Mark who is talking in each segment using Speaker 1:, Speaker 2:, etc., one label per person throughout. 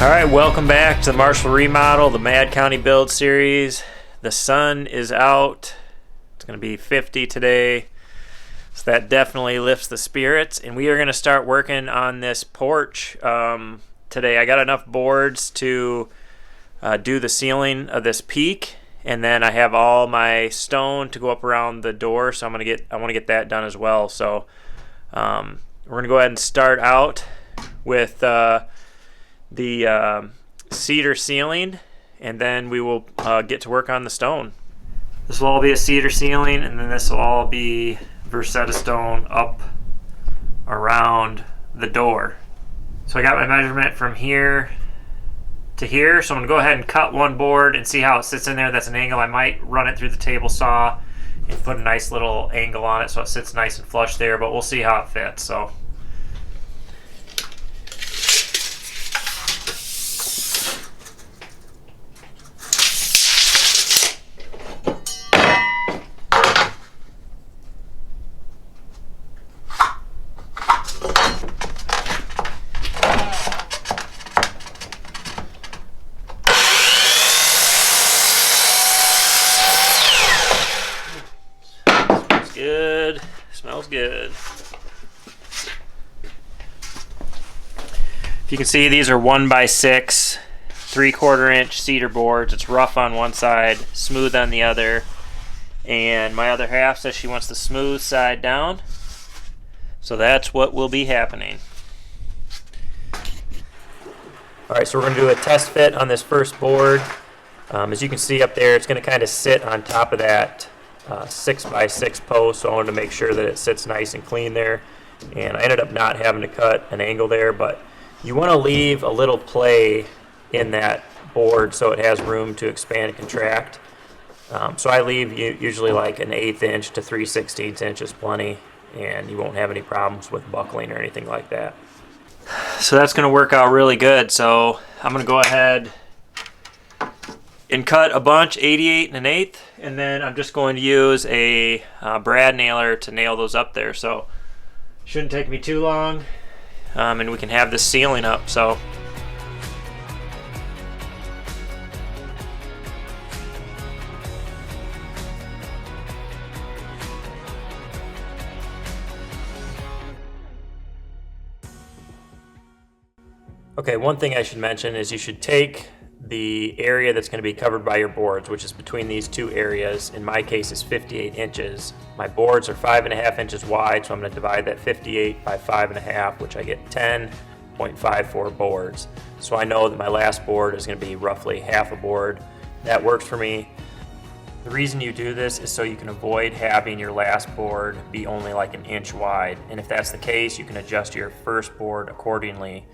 Speaker 1: Alright, welcome back to the Marshall Remodel, the Mad County Build Series. The sun is out. It's going to be 50 today, so that definitely lifts the spirits. And we are going to start working on this porch today. I got enough boards to do the ceiling of this peak, and then I have all my stone to go up around the door, so I want to get that done as well. So we're going to go ahead and start out with the cedar ceiling, and then we will get to work on the stone. This will all be a cedar ceiling, and then this will all be Versetta stone up around the door. So I got my measurement from here to here, so I'm going to go ahead and cut one board and see how it sits in there. That's an angle. I might run it through the table saw and put a nice little angle on it so it sits nice and flush there, but we'll see how it fits. So good. Smells good. If you can see, these are 1x6, 3/4 inch cedar boards. It's rough on one side, smooth on the other. And my other half says she wants the smooth side down. So that's what will be happening. Alright, so we're going to do a test fit on this first board. As you can see up there, it's going to kind of sit on top of that 6x6 post, so I wanted to make sure that it sits nice and clean there, and I ended up not having to cut an angle there, but you want to leave a little play in that board so it has room to expand and contract. So I leave usually like an 1/8 inch to 3/16 inches plenty, and you won't have any problems with buckling or anything like that. So that's going to work out really good. So I'm going to go ahead and cut a bunch, 88 1/8, and then I'm just going to use a brad nailer to nail those up there. So shouldn't take me too long, and we can have this ceiling up. So okay, one thing I should mention is you should take the area that's going to be covered by your boards, which is between these two areas. In my case, is 58 inches. My boards are 5.5 inches wide, so I'm going to divide that 58 by 5.5, which I get 10.54 boards. So I know that my last board is going to be roughly half a board. That works for me. The reason you do this is so you can avoid having your last board be only like 1 inch wide. And if that's the case, you can adjust your first board accordingly.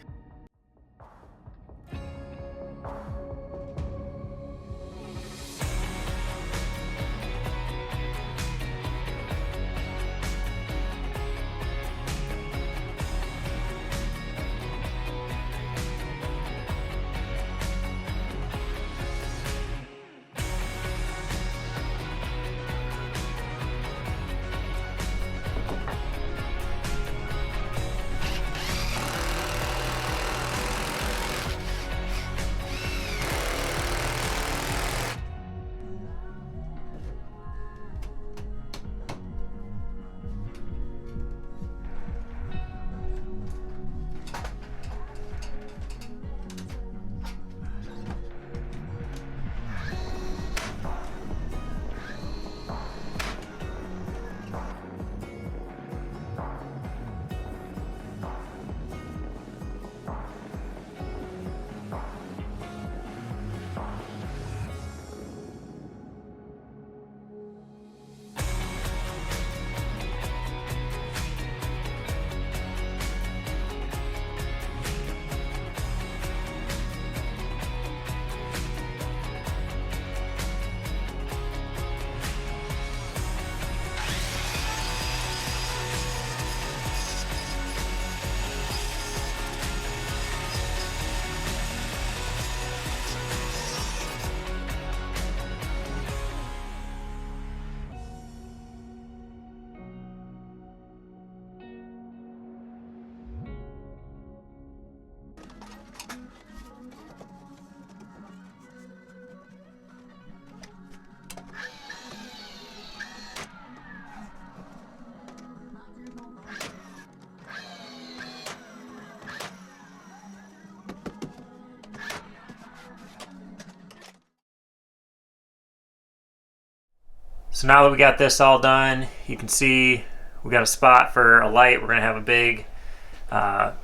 Speaker 1: So now that we got this all done, you can see we got a spot for a light. We're going to have a big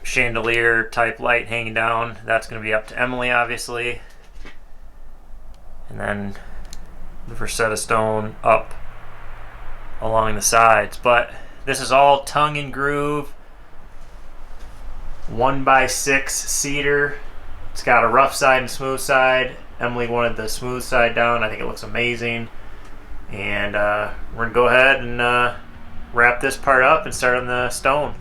Speaker 1: chandelier type light hanging down. That's going to be up to Emily, obviously. And then the Rosetta Stone up along the sides. But this is all tongue and groove, 1x6 cedar. It's got a rough side and smooth side. Emily wanted the smooth side down. I think it looks amazing. And we're going to go ahead and wrap this part up and start on the stone.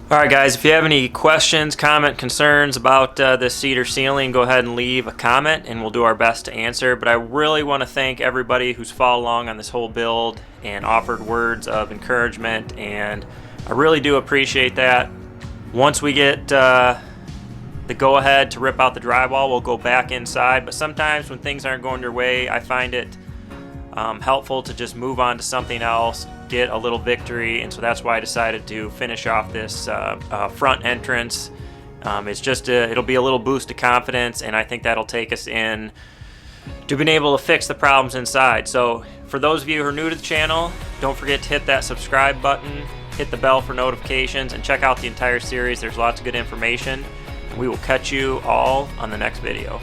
Speaker 1: Alright guys, if you have any questions, concerns about this cedar ceiling, go ahead and leave a comment and we'll do our best to answer. But I really want to thank everybody who's followed along on this whole build and offered words of encouragement, and I really do appreciate that. Once we get the go-ahead to rip out the drywall, we'll go back inside, but sometimes when things aren't going your way, I find it helpful to just move on to something else, get a little victory, and so that's why I decided to finish off this front entrance. It's just it'll be a little boost of confidence, and I think that'll take us in to being able to fix the problems inside. So for those of you who are new to the channel, don't forget to hit that subscribe button, hit the bell for notifications, and check out the entire series. There's lots of good information, and we will catch you all on the next video.